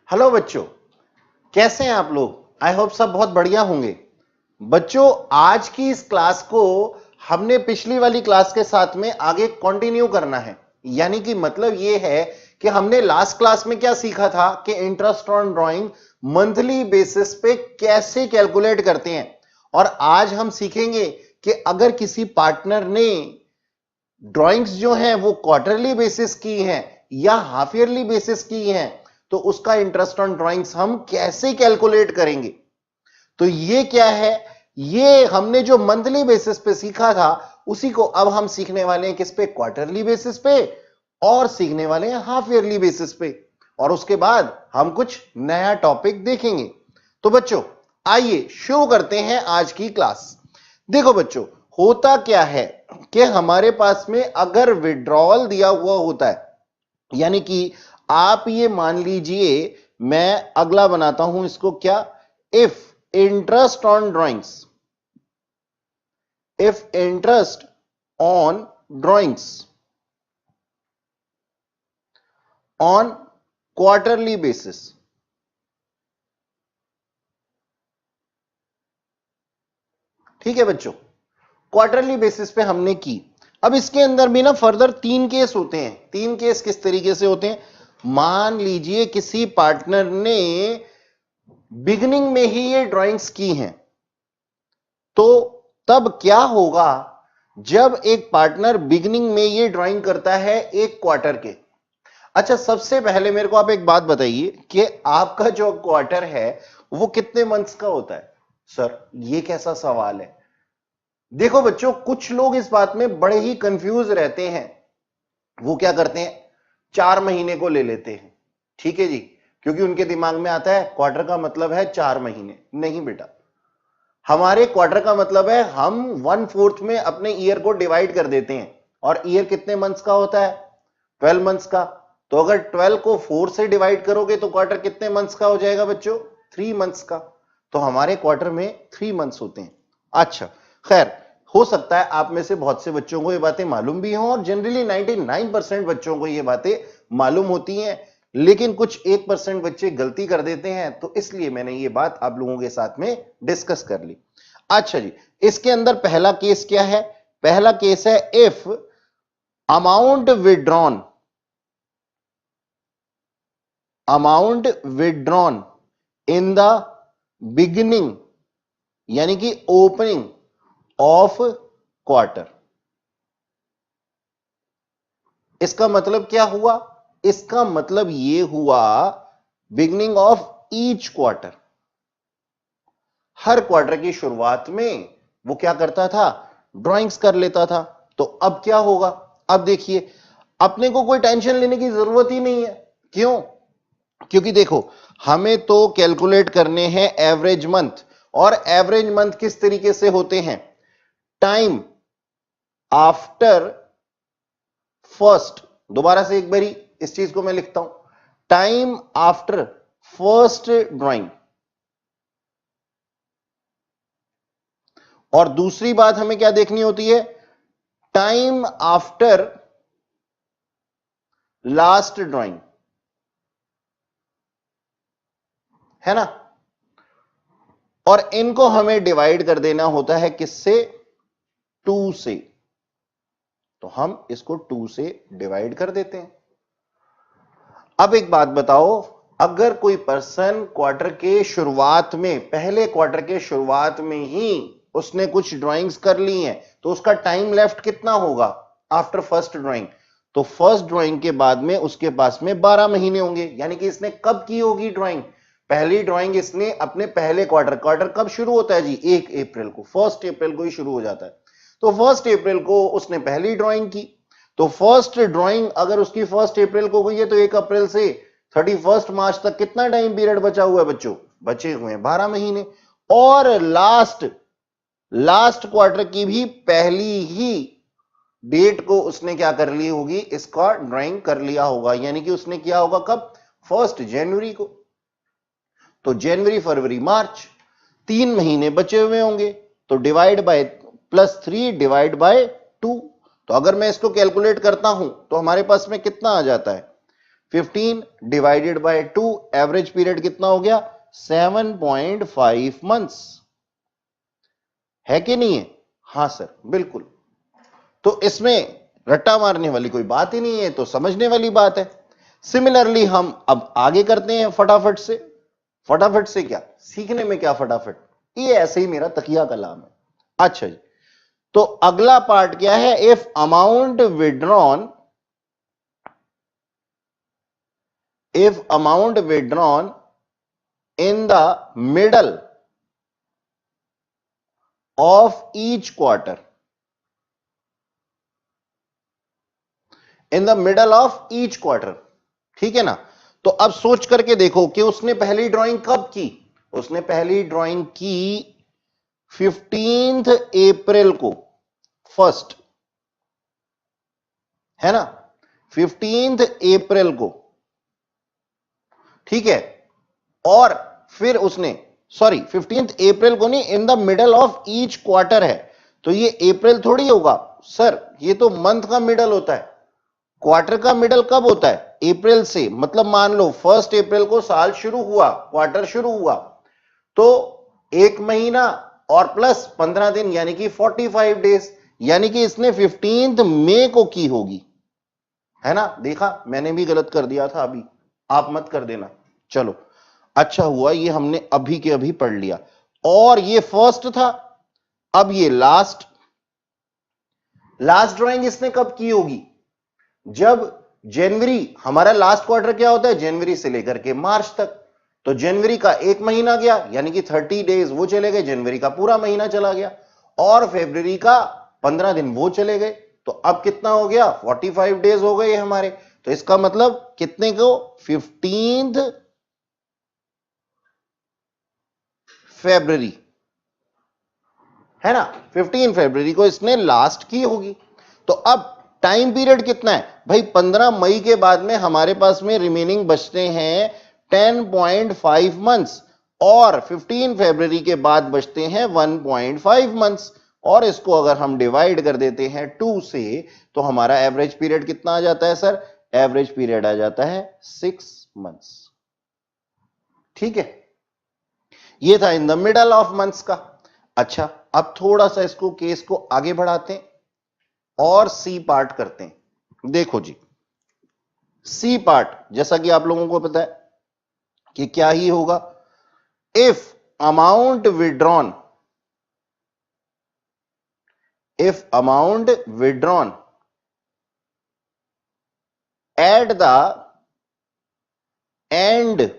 Hello बच्चों, कैसे हैं आप लोग। आई होप सब बहुत बढ़िया होंगे। बच्चों, आज की इस क्लास को हमने पिछली वाली क्लास के साथ में आगे कंटिन्यू करना है। यानी कि मतलब ये है कि हमने लास्ट क्लास में क्या सीखा था कि interest on drawing monthly basis पे कैसे कैलकुलेट करते हैं। और आज हम सीखेंगे कि अगर किसी पार्टनर ने ड्राइंग्स जो हैं वो क्वार्टरली बेसिस की हैं या हाफ ईयरली बेसिस की हैं, तो उसका इंटरेस्ट ऑन ड्राइंग्स हम कैसे कैलकुलेट करेंगे। तो ये क्या है, ये हमने जो मंथली बेसिस पे सीखा था उसी को अब हम सीखने वाले हैं किस पे, क्वार्टरली बेसिस पे, और सीखने वाले हैं हाफ ईयरली बेसिस पे। और उसके बाद हम कुछ नया टॉपिक देखेंगे। तो बच्चों आइए शुरू करते हैं आज की क्लास। देखो बच्चों, होता क्या है कि हमारे पास में अगर विड्रॉवल दिया हुआ होता है, यानी कि आप ये मान लीजिए, मैं अगला बनाता हूं इसको, क्या, if interest on drawings, if interest on drawings on quarterly basis, ठीक है बच्चों, क्वार्टरली बेसिस पे हमने की। अब इसके अंदर भी ना फर्दर 3 केस होते हैं। 3 केस किस तरीके से होते हैं, मान लीजिए किसी पार्टनर ने बिगिनिंग में ही ये ड्राइंग्स की हैं, तो तब क्या होगा जब एक पार्टनर बिगिनिंग में ये ड्राइंग करता है एक क्वार्टर के। अच्छा, सबसे पहले मेरे को आप एक बात बताइए कि आपका जो क्वार्टर है वो कितने मंथ्स का होता है। सर ये कैसा सवाल है। देखो बच्चों, कुछ लोग इस बात में बड़े ही कंफ्यूज रहते हैं। वो क्या करते हैं, 4 महीने को ले लेते हैं, ठीक है जी, क्योंकि उनके दिमाग में आता है क्वार्टर का मतलब है 4 महीने। नहीं बेटा, हमारे क्वार्टर का मतलब है हम 1/4 में अपने ईयर को डिवाइड कर देते हैं। और ईयर कितने मंथ्स का होता है, 12 मंथ्स का। तो अगर 12 को 4 से डिवाइड करोगे तो क्वार्टर कितने मंथ्स का हो जाएगा बच्चों, 3 मंथ्स का। तो हमारे क्वार्टर में 3 मंथ्स होते हैं। अच्छा खैर, हो सकता है आप में से बहुत से बच्चों को ये बातें मालूम भी हों, और जनरली 99% बच्चों को ये बातें मालूम होती हैं, लेकिन कुछ 1% बच्चे गलती कर देते हैं। तो इसलिए मैंने ये बात आप लोगों के साथ में डिस्कस कर ली। अच्छा जी, इसके अंदर पहला केस क्या है, पहला केस है if amount withdrawn, amount withdrawn in the beginning, यानी कि ओपनिंग ऑफ क्वार्टर। इसका मतलब क्या हुआ, इसका मतलब यह हुआ beginning of each quarter. Her quarter की शुरुआत में वो क्या करता था, ड्राइंग्स कर लेता था। तो अब क्या होगा, अब देखिए, अपने को कोई टेंशन लेने की जरूरत ही नहीं है। क्यों, क्योंकि देखो हमें तो कैलकुलेट करने हैं एवरेज मंथ। और एवरेज मंथ किस तरीके से होते हैं, टाइम आफ्टर फर्स्ट, दोबारा से एक बारी इस चीज को मैं लिखता हूं, टाइम आफ्टर फर्स्ट ड्राइंग। और दूसरी बात हमें क्या देखनी होती है, टाइम आफ्टर लास्ट ड्राइंग, है ना। और इनको हमें डिवाइड कर देना होता है किससे, 2 से। तो हम इसको 2 से डिवाइड कर देते हैं। अब एक बात बताओ, अगर कोई पर्सन क्वार्टर के शुरुआत में, पहले क्वार्टर के शुरुआत में ही उसने कुछ ड्राइंग्स कर ली हैं, तो उसका टाइम लेफ्ट कितना होगा आफ्टर फर्स्ट ड्राइंग। तो फर्स्ट ड्राइंग के बाद में उसके पास में 12 महीने होंगे। यानी कि इसने कब की होगी ड्राइंग, पहली ड्राइंग इसने अपने पहले क्वार्टर, क्वार्टर कब शुरू होता है जी, 1 अप्रैल को, 1 अप्रैल को ही शुरू हो जाता है। तो 1 अप्रैल को उसने पहली ड्राइंग की। तो फर्स्ट ड्राइंग अगर उसकी 1 अप्रैल को गई है, तो 1 अप्रैल से 31 मार्च तक कितना टाइम पीरियड बचा हुआ है बच्चों, बचे हुए हैं 12 महीने। और लास्ट क्वार्टर की भी पहली ही डेट को उसने क्या कर ली होगी, इसका ड्राइंग कर लिया होगा। यानी कि उसने किया होगा कब, 1 जनवरी को। तो जनवरी फरवरी मार्च 3 महीने बचे हुए होंगे। तो डिवाइड बाय +3 डिवाइड बाय 2। तो अगर मैं इसको कैलकुलेट करता हूं तो हमारे पास में कितना आ जाता है, 15 डिवाइडेड बाय 2, एवरेज पीरियड कितना हो गया? 7.5 मंथ्स। है कि नहीं है? हां सर, बिल्कुल। तो इसमें रट्टा मारने वाली कोई बात ही नहीं है, तो समझने वाली बात है। सिमिलरली हम अब आगे करते हैं फटाफट से। फटाफट से क्या सीखने में, क्या फटाफट, ये ऐसे ही मेरा तकिया कलाम है। अच्छा जी, तो अगला पार्ट क्या है? If amount withdrawn, if amount withdrawn in the middle of each quarter, in the middle of each quarter, ठीक है ना? तो अब सोच करके देखो कि उसने पहली ड्राइंग कब की? उसने पहली ड्राइंग की 15 अप्रैल को, फर्स्ट, है ना? 15 अप्रैल को, ठीक है। और फिर उसने, सॉरी 15 अप्रैल को नहीं, in the middle of each quarter है, तो ये अप्रैल थोड़ी होगा सर, ये तो मंथ का मिडल होता है। क्वार्टर का मिडल कब होता है? अप्रैल से। मतलब मान लो 1 अप्रैल को साल शुरू हुआ, क्वार्टर शुरू हुआ, तो एक महीना और प्लस 15 दिन यानी कि 45 डेज, यानी कि इसने 15 मई को की होगी, है ना? देखा, मैंने भी गलत कर दिया था अभी, आप मत कर देना। चलो, अच्छा हुआ ये हमने अभी के अभी पढ़ लिया। और ये फर्स्ट था, अब ये लास्ट। लास्ट ड्राइंग इसने कब की होगी? जब जनवरी, हमारा लास्ट क्वार्टर क्या होता है? जनवरी से लेकर के मार्च तक। तो जनवरी का एक महीना गया, यानी कि 30 डेज वो चले गए, जनवरी का पूरा महीना चला गया। और फरवरी का 15 दिन वो चले गए, तो अब कितना हो गया? 45 डेज हो गए हमारे। तो इसका मतलब कितने को? 15 फरवरी, है ना? 15 फरवरी को इसने लास्ट की होगी। तो अब टाइम पीरियड कितना है भाई? 15 मई के बाद में हमारे पास में रिमेनिंग बचते हैं 10.5 मंथ्स, और 15 फरवरी के बाद बचते हैं 1.5 मंथ्स। और इसको अगर हम डिवाइड कर देते हैं 2 से, तो हमारा एवरेज पीरियड कितना आ जाता है सर? एवरेज पीरियड आ जाता है 6 मंथ्स। ठीक है, ये था in the middle of months का। अच्छा, अब थोड़ा सा इसको केस को आगे बढ़ाते हैं और सी पार्ट करते हैं। देखो जी, सी पार्ट जैसा कि आप लोगों को पता है कि क्या ही होगा? If amount withdrawn, if amount withdrawn eight the end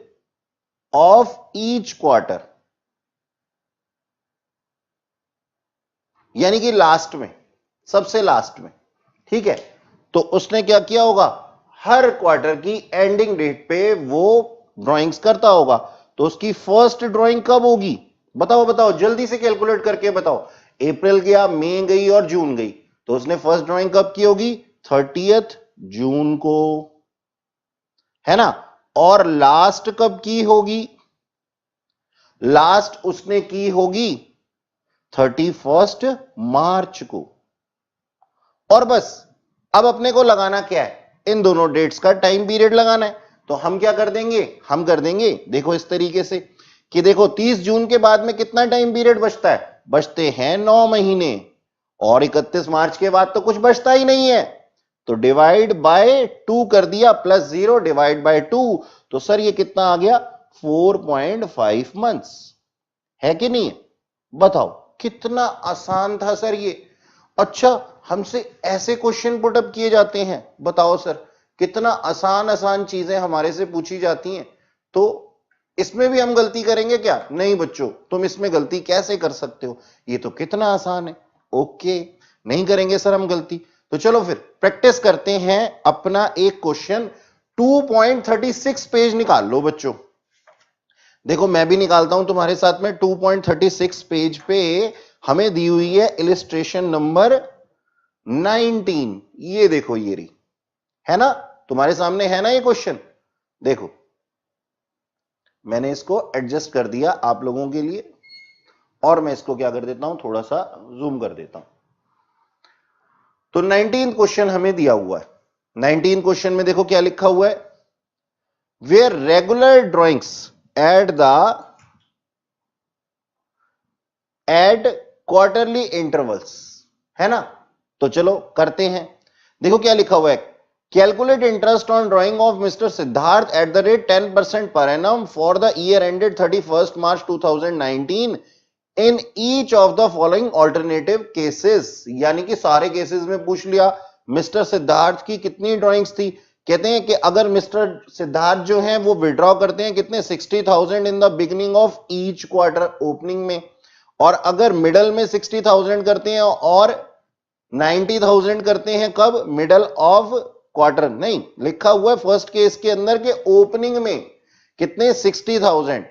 of each quarter, यानी कि लास्ट में, सबसे लास्ट में, ठीक है, तो उसने क्या किया होगा? हर क्वार्टर की एंडिंग डेट पे वो ड्राइंग्स करता होगा। तो उसकी फर्स्ट ड्राइंग कब होगी? बताओ बताओ, जल्दी से कैलकुलेट करके बताओ। अप्रैल गया, मई गई और जून गई, तो उसने फर्स्ट ड्राइंग कब की होगी? 30 जून को, है ना? और लास्ट कब की होगी? लास्ट उसने की होगी 31 मार्च को। और बस अब अपने को लगाना क्या है? इन दोनों डेट्स का टाइम पीरियड लगाना है। तो हम क्या कर देंगे? हम कर देंगे देखो इस तरीके से कि देखो 30 जून के बाद में कितना टाइम पीरियड बचता है? बचते हैं 9 महीने, और 31 मार्च के बाद तो कुछ बचता ही नहीं है, तो डिवाइड बाय 2 कर दिया, प्लस 0 डिवाइड बाय 2, तो सर ये कितना आ गया? 4.5 मंथ्स। है कि नहीं है? बताओ कितना आसान था सर ये। अच्छा, हमसे ऐसे क्वेश्चन पुटअप किए जाते हैं, बताओ सर, कितना आसान आसान चीजें हमारे से पूछी जाती हैं। तो इसमें भी हम गलती करेंगे क्या? नहीं बच्चों, तुम इसमें गलती कैसे कर सकते हो? ये तो कितना आसान है। ओके, नहीं करेंगे सर हम गलती। तो चलो फिर प्रैक्टिस करते हैं अपना एक क्वेश्चन। 2.36 पेज निकाल लो बच्चों। देखो मैं भी निकालता हूं तुम्हारे साथ में। 2.36 पेज पे हमें दी हुई है इलिस्ट्रेशन नंबर 19। ये देखो, ये रही, है ना? तुम्हारे सामने है ना ये क्वेश्चन। देखो मैंने इसको एडजस्ट कर दिया आप लोगों के लिए, और मैं इसको क्या कर देता हूं, थोड़ा सा जूम कर देता हूं। तो 19 क्वेश्चन हमें दिया हुआ है। 19 क्वेश्चन में देखो क्या लिखा हुआ है? where regular drawings at quarterly intervals, है ना। तो चलो करते हैं। देखो क्या लिखा हुआ है, calculate interest on drying of mister Siddharth at the rate 10% per annum for the year ended 31 March 2019 in each of the following alternative cases. यानी कि सारे केसेस में पूछ लिया मिस्टर सिद्धार्थ की कितनी ड्राइंग्स थी। कहते हैं कि अगर मिस्टर सिद्धार्थ जो हैं वो विड्रॉ करते हैं कितने 60,000 in the beginning of each quarter opening में, और अगर मिडल में 60,000 करते हैं और 90,000 करते हैं कब, मिडल ऑफ क्वार्टर। नहीं, लिखा हुआ है फर्स्ट केस के अंदर के ओपनिंग में कितने 60,000,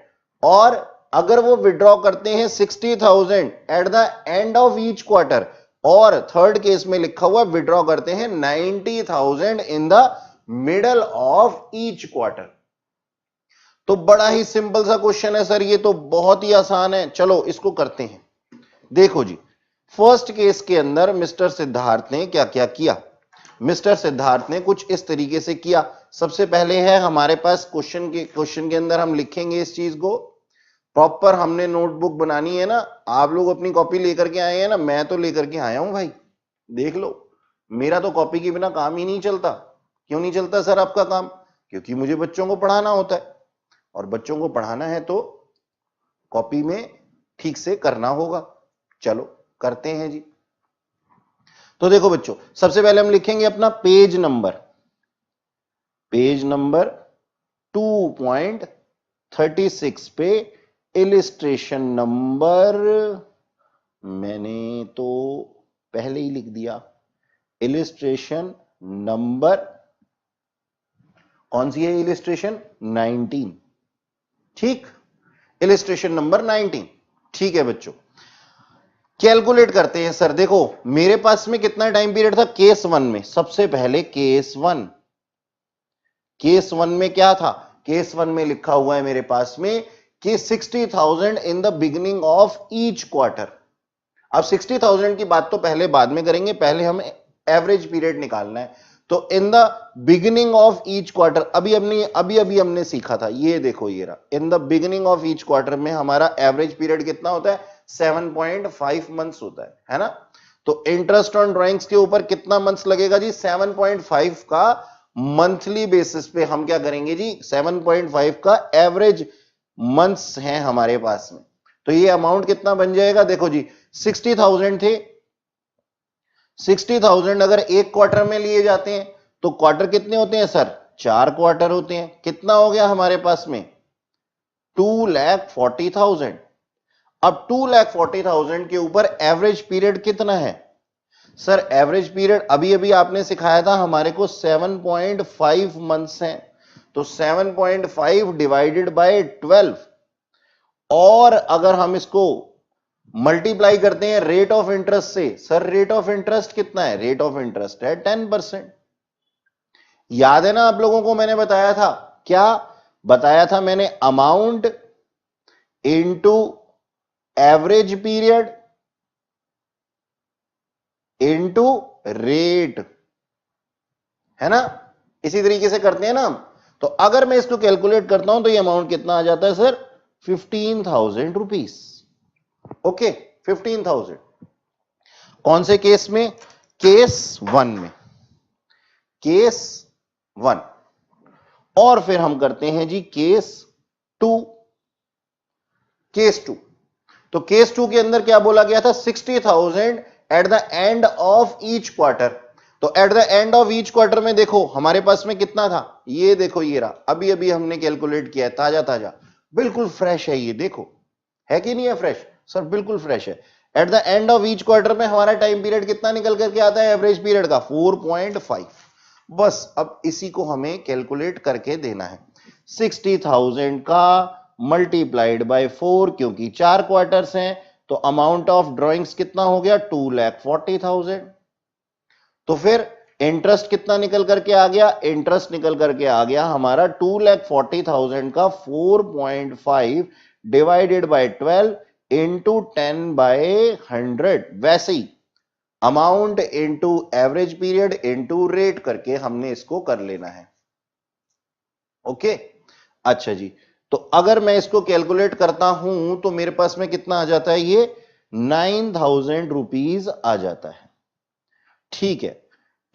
और अगर वो विड्रॉ करते हैं 60,000 at the end of each quarter, और थर्ड केस में लिखा हुआ विड्रॉ करते हैं 90,000 in the middle of each quarter. तो बड़ा ही सिंपल सा क्वेश्चन है सर, ये तो बहुत ही आसान है। चलो इसको करते हैं। देखो जी, फर्स्ट केस के अंदर मिस्टर सिद्धार्थ ने क्या क्या किया। मिस्टर सिद्धार्थ ने कुछ इस तरीके से किया। सबसे पहले है हमारे पास क्वेश्चन के अंदर हम लिखेंगे इस चीज को प्रॉपर, हमने नोटबुक बनानी है ना। आप लोग अपनी कॉपी लेकर के आए हैं ना, मैं तो लेकर के आया हूं भाई, देख लो। मेरा तो कॉपी के बिना काम ही नहीं चलता। क्यों नहीं चलता सर आपका काम? क्योंकि मुझे बच्चों को पढ़ाना होता है, और बच्चों को पढ़ाना है तो कॉपी में ठीक से करना होगा। चलो करते हैं जी। तो देखो बच्चों, सबसे पहले हम लिखेंगे अपना पेज नंबर 2.36 पे इलिस्ट्रेशन नंबर, मैंने तो पहले ही लिख दिया, इलिस्ट्रेशन नंबर कौन सी है, इलिस्ट्रेशन 19। ठीक, इलिस्ट्रेशन नंबर 19। ठीक है बच्चों, कैलकुलेट करते हैं सर। देखो मेरे पास में कितना टाइम पीरियड था केस 1 में। सबसे पहले केस 1 में क्या था, केस 1 में लिखा हुआ है मेरे पास में कि 60,000 in the beginning of each quarter. अब 60,000 की बात तो पहले बाद में करेंगे, पहले हमें एवरेज पीरियड निकालना है। तो in the beginning of each quarter, अभी हमने सीखा था, ये देखो ये रहा, in the beginning of each quarter में हमारा एवरेज पीरियड कितना होता है, 7.5 मंथ्स होता है ना। तो इंटरेस्ट ऑन ड्राइंग्स के ऊपर कितना मंथ्स लगेगा जी, 7.5 का मंथली बेसिस पे हम क्या करेंगे जी, 7.5 का एवरेज मंथ्स हैं हमारे पास में। तो ये अमाउंट कितना बन जाएगा, देखो जी 60,000 थे। 60,000 अगर एक क्वार्टर में लिए जाते हैं तो क्वार्टर कितने होते हैं सर, 4 क्वार्टर होते हैं। कितना हो गया हमारे पास में, 2,40,000। अब 2,40,000 के ऊपर एवरेज पीरियड कितना है सर, एवरेज पीरियड अभी आपने सिखाया था हमारे को 7.5 मंथ्स हैं। तो 7.5 डिवाइडेड बाय 12, और अगर हम इसको मल्टीप्लाई करते हैं रेट ऑफ इंटरेस्ट से, सर रेट ऑफ इंटरेस्ट कितना है, रेट ऑफ इंटरेस्ट है 10%। याद है ना आप लोगों को, मैंने बताया था, क्या बताया था मैंने, amount into average period into rate, है ना। इसी तरीके से करते हैं ना हम। तो अगर मैं इसको कैलकुलेट करता हूं तो ये अमाउंट कितना आ जाता है सर, 15,000 रुपीस। ओके, 15,000। कौन से केस में, केस 1 में, केस 1। और फिर हम करते हैं जी केस 2। केस 2, तो केस 2 के अंदर क्या बोला गया था, 60,000 at the end of each quarter. तो at the end of each quarter में देखो हमारे पास में कितना था, ये देखो ये रहा, अभी हमने कैलकुलेट किया है, ताजा ताजा बिल्कुल फ्रेश है ये, देखो है कि नहीं है फ्रेश सर, बिल्कुल फ्रेश है। Eight the end of each quarter में हमारा टाइम पीरियड कितना निकल करके आता है एवरेज पीरियड का, 4.5। बस अब इसी को हमें कैलकुलेट करके देना है। 60,000 का मल्टीप्लाइड बाय 4, क्योंकि 4 क्वार्टर्स हैं, तो अमाउंट ऑफ ड्राइंग्स कितना हो गया, 2,40,000। तो फिर इंटरेस्ट कितना निकल करके आ गया, इंटरेस्ट निकल करके आ गया हमारा 2,40,000 का 4.5 डिवाइडेड बाय 12 इंटू 10 बाय 100। वैसे ही amount into average period into rate करके हमने इसको कर लेना है। ओके, अच्छा जी, तो अगर मैं इसको कैलकुलेट करता हूं तो मेरे पास में कितना आ जाता है, ये 9,000 रुपीज आ जाता है। ठीक है,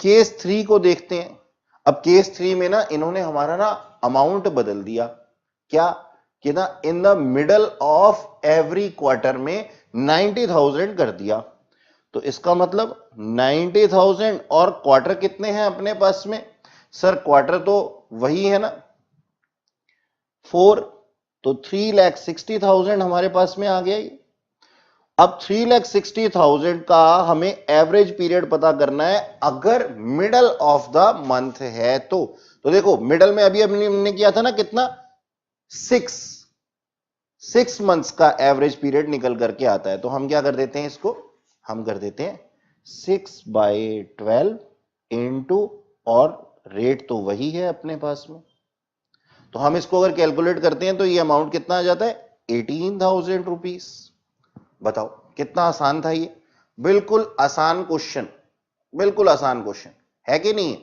केस 3 को देखते हैं। अब केस 3 में ना इन्होंने हमारा ना अमाउंट बदल दिया, क्या कि ना in the middle of every quarter में 90,000 कर दिया। तो इसका मतलब 90,000 और क्वार्टर कितने हैं अपने पास में, सर क्वार्टर तो वही है ना 4, तो 3,60,000 हमारे पास में आ गया। अब 3,60,000 का हमें एवरेज पीरियड पता करना है अगर मिडल ऑफ द मंथ है तो देखो मिडल में अभी हमने किया था ना कितना, 6 मंथ्स का एवरेज पीरियड निकल करके आता है। तो हम क्या कर देते हैं, इसको हम कर देते हैं 6/12 इंटू, और रेट तो वही है अपने पास में, तो हम इसको अगर कैलकुलेट करते हैं तो ये अमाउंट कितना आ जाता है, 18,000 रुपीज। बताओ कितना आसान था ये, बिल्कुल आसान क्वेश्चन, बिल्कुल आसान क्वेश्चन है कि नहीं है।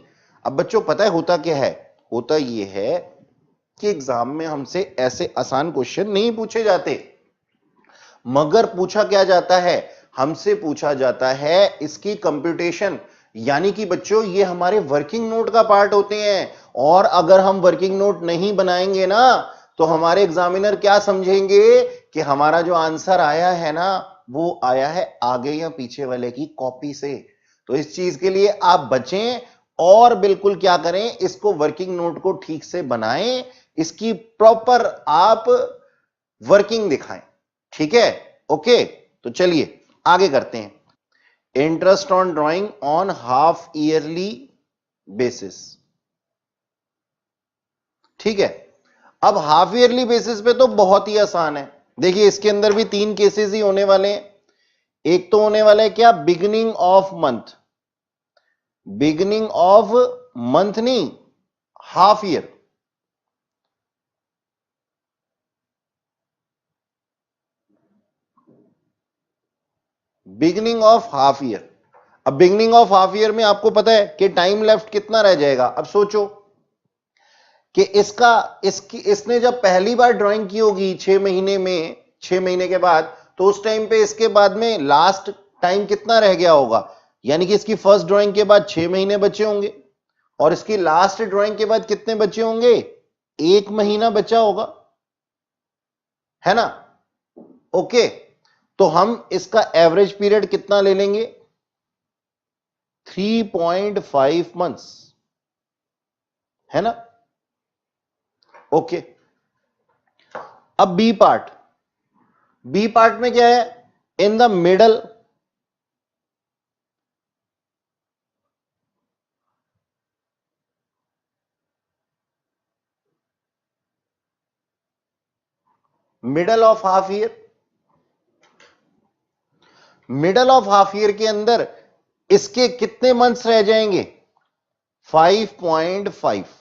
अब बच्चों पता है होता क्या है, होता ये है कि एग्जाम में हमसे ऐसे आसान क्वेश्चन नहीं पूछे जाते, मगर पूछा क्या जाता है, हमसे पूछा जाता है इसकी कंप्यूटेशन। यानी कि बच्चों ये हमारे वर्किंग नोट का पार्ट होते हैं, और अगर हम वर्किंग नोट नहीं बनाएंगे ना तो हमारे एग्जामिनर क्या समझेंगे कि हमारा जो आंसर आया है ना वो आया है आगे या पीछे वाले की कॉपी से। तो इस चीज के लिए आप बचें और बिल्कुल क्या करें, इसको वर्किंग नोट को ठीक से बनाएं, इसकी प्रॉपर आप वर्किंग दिखाएं। ठीक है, ओके, तो चलिए आगे करते हैं। Interest on drawing on half yearly basis. ठीक है, अब हाफ ईयरली बेसिस पे तो बहुत ही आसान है। देखिए इसके अंदर भी 3 केसेस ही होने वाले हैं। एक तो होने वाला है क्या, beginning of month, beginning of month नहीं half year, beginning of half year. अब बिगिनिंग ऑफ हाफ ईयर में आपको पता है कि टाइम लेफ्ट कितना रह जाएगा। अब सोचो कि इसने जब पहली बार ड्राइंग की होगी 6 महीने में, 6 महीने के बाद, तो उस टाइम पे इसके बाद में लास्ट टाइम कितना रह गया होगा, यानी कि इसकी फर्स्ट ड्राइंग के बाद 6 महीने बचे होंगे, और इसकी लास्ट ड्राइंग के बाद कितने बचे होंगे, 1 महीना बचा होगा, है ना। ओके, तो हम इसका एवरेज पीरियड कितना ले लेंगे, 3.5 मंथ्स, है ना। ओके, अब बी पार्ट, बी पार्ट में क्या है, in the middle, middle of half year, middle of half year के अंदर इसके कितने मंथ्स रह जाएंगे, 5.5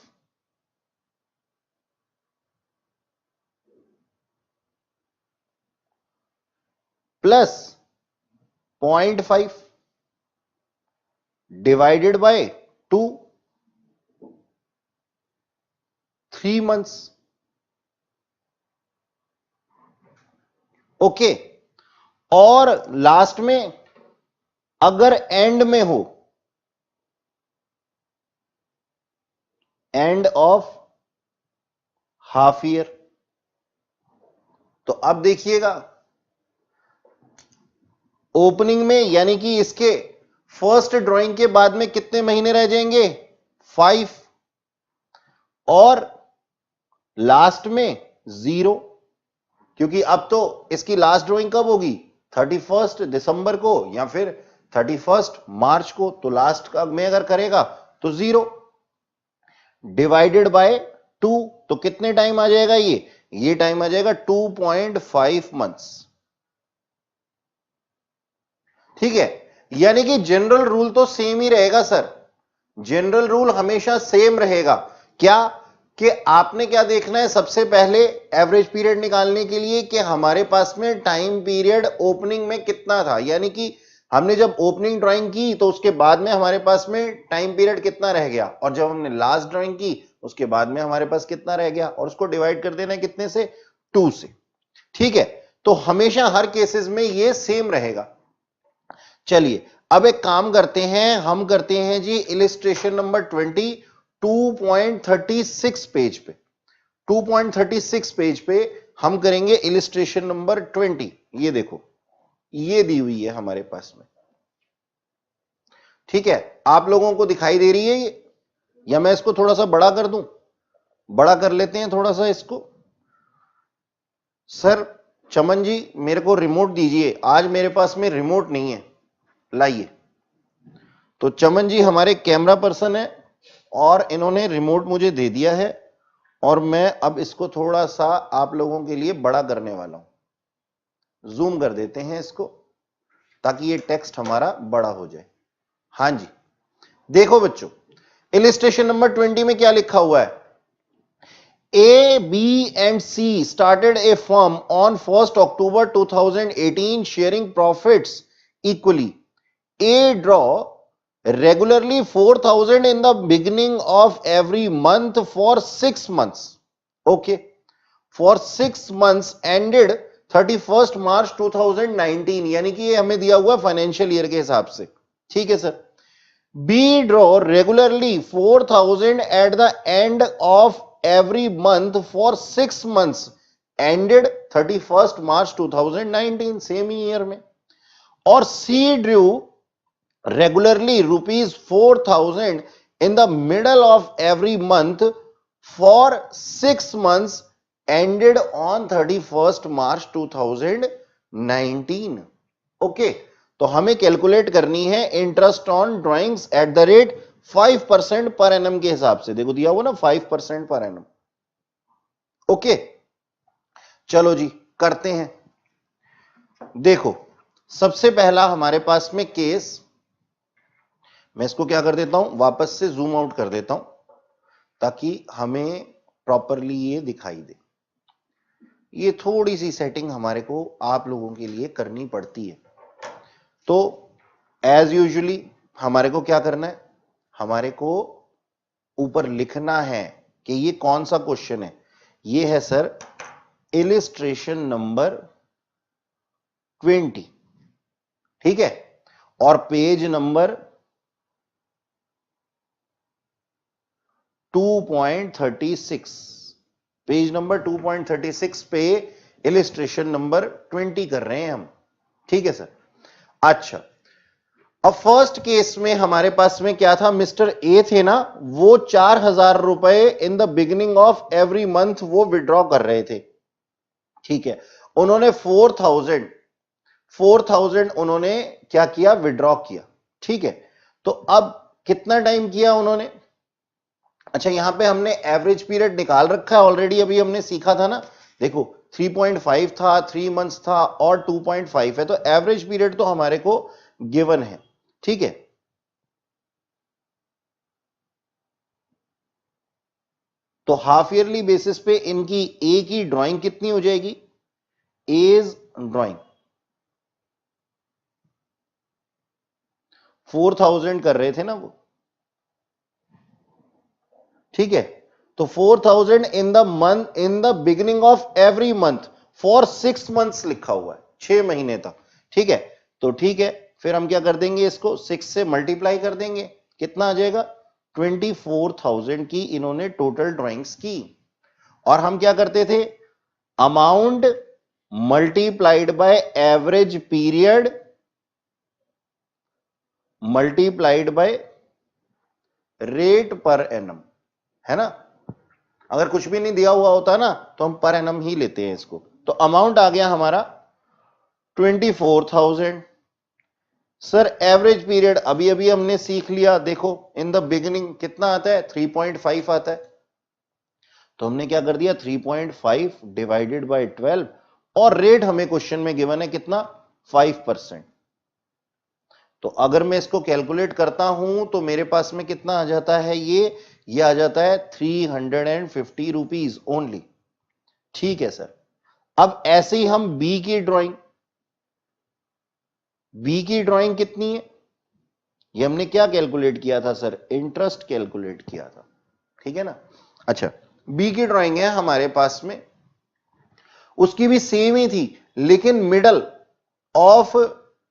plus 0.5 divided by 2, 3 months. Okay, और लास्ट में अगर एंड में हो, एंड ऑफ हाफ ईयर, तो अब देखिएगा ओपनिंग में, यानी कि इसके फर्स्ट ड्राइंग के बाद में कितने महीने रह जाएंगे, 5, और लास्ट में 0, क्योंकि अब तो इसकी लास्ट ड्राइंग कब होगी, 31 दिसंबर को या फिर 31 मार्च को, तो लास्ट का में अगर करेगा तो 0 डिवाइडेड बाय 2, तो कितने टाइम आ जाएगा, ये टाइम आ जाएगा 2.5 मंथ्स। ठीक है, यानी कि जनरल रूल तो सेम ही रहेगा सर, जनरल रूल हमेशा सेम रहेगा। क्या कि आपने क्या देखना है, सबसे पहले एवरेज पीरियड निकालने के लिए कि हमारे पास में टाइम पीरियड ओपनिंग में कितना था, यानी कि हमने जब ओपनिंग ड्राइंग की तो उसके बाद में हमारे पास में टाइम पीरियड कितना रह गया, और जब हमने लास्ट ड्राइंग की उसके बाद में हमारे पास कितना रह गया, और उसको डिवाइड कर देना है कितने से, 2 से। ठीक है, तो हमेशा हर केसेस में ये सेम रहेगा। चलिए अब एक काम करते हैं, हम करते हैं जी इलिस्ट्रेशन नंबर 20 2.36 पेज पे, 2.36 पेज पे हम करेंगे इलिस्ट्रेशन नंबर 20। ये देखो, ये दी हुई है हमारे पास में। ठीक है, आप लोगों को दिखाई दे रही है ये, या मैं इसको थोड़ा सा बड़ा कर दूं? बड़ा कर लेते हैं थोड़ा सा इसको। सर चमन जी मेरे को रिमोट दीजिए, आज मेरे पास में रिमोट नहीं है, लाइए। तो चमन जी हमारे कैमरा पर्सन है और इन्होंने रिमोट मुझे दे दिया है, और मैं अब इसको थोड़ा सा आप लोगों के लिए बड़ा करने वाला हूं। जूम कर देते हैं इसको ताकि ये टेक्स्ट हमारा बड़ा हो जाए। हां जी, देखो बच्चों, इलिस्ट्रेशन नंबर 20 में क्या लिखा हुआ है, A, B and C started a firm on 1st October 2018 sharing profits equally. A draw regularly 4,000 in the beginning of every month for 6 months. Okay. For 6 months ended 31st March 2019, यानी कि ये हमें दिया हुआ फाइनेंशियल ईयर के हिसाब से। ठीक है sir. B draw regularly 4,000 at the end of every month for 6 months ended 31st March 2019, same year में। और C drew regularly rupees 4,000 in the middle of every month for 6 months ended on 31st March 2019. Okay, तो हमें calculate करनी है interest on drawings at the rate 5% per annum के हिसाब से। देखो दिया हुआ ना 5% पर एनम। ओके, चलो जी करते हैं। देखो सबसे पहला हमारे पास में केस, मैं इसको क्या कर देता हूं, वापस से जूम आउट कर देता हूं ताकि हमें प्रॉपरली ये दिखाई दे। ये थोड़ी सी सेटिंग हमारे को आप लोगों के लिए करनी पड़ती है। तो एज यूजुअली हमारे को क्या करना है, हमारे को ऊपर लिखना है कि ये कौन सा क्वेश्चन है। ये है सर इलिस्ट्रेशन नंबर 20। ठीक है, और पेज नंबर 2.36, पेज नंबर 2.36 पे इलिस्ट्रेशन नंबर 20 कर रहे हैं हम। ठीक है सर। अच्छा, अब फर्स्ट केस में हमारे पास में क्या था, मिस्टर ए थे ना, वो 4,000 रुपए in the beginning of every month वो विड्रॉ कर रहे थे। ठीक है, उन्होंने 4,000 उन्होंने क्या किया, विड्रॉ किया। ठीक है, तो अब कितना टाइम किया उन्होंने, अच्छा यहां पे हमने एवरेज पीरियड निकाल रखा है ऑलरेडी, अभी हमने सीखा था ना। देखो 3.5 था, 3 मंथ्स था और 2.5 है, तो एवरेज पीरियड तो हमारे को गिवन है। ठीक है, तो हाफ ईयरली बेसिस पे इनकी ए की ड्राइंग कितनी हो जाएगी, एज ड्राइंग 4,000 कर रहे थे ना वो। ठीक है, तो 4,000 in the month in the beginning of every month for 6 months लिखा हुआ है, 6 महीने तक। ठीक है, तो ठीक है, फिर हम क्या कर देंगे, इसको 6 से मल्टीप्लाई कर देंगे, कितना आ जाएगा, 24,000 की इन्होंने टोटल ड्राइंग्स की। और हम क्या करते थे, amount multiplied by average period multiplied by rate per annum, है ना। अगर कुछ भी नहीं दिया हुआ होता ना तो हम पर एनम ही लेते हैं इसको। तो अमाउंट आ गया हमारा 24,000। सर एवरेज पीरियड अभी अभी हमने सीख लिया, देखो इन द बिगिनिंग कितना आता है, 3.5 आता है। तो हमने क्या कर दिया, 3.5 डिवाइडेड बाय 12, और रेट हमें क्वेश्चन में गिवन है कितना, 5%। तो अगर मैं इसको कैलकुलेट करता हूं तो मेरे पास में कितना आ जाता है, ये आ जाता है 350 रुपीज ओनली। ठीक है सर। अब ऐसे ही हम बी की ड्राइंग कितनी है, ये हमने क्या कैलकुलेट किया था सर, इंटरेस्ट कैलकुलेट किया था। ठीक है ना, अच्छा, बी की ड्राइंग है हमारे पास में, उसकी भी सेम ही थी, लेकिन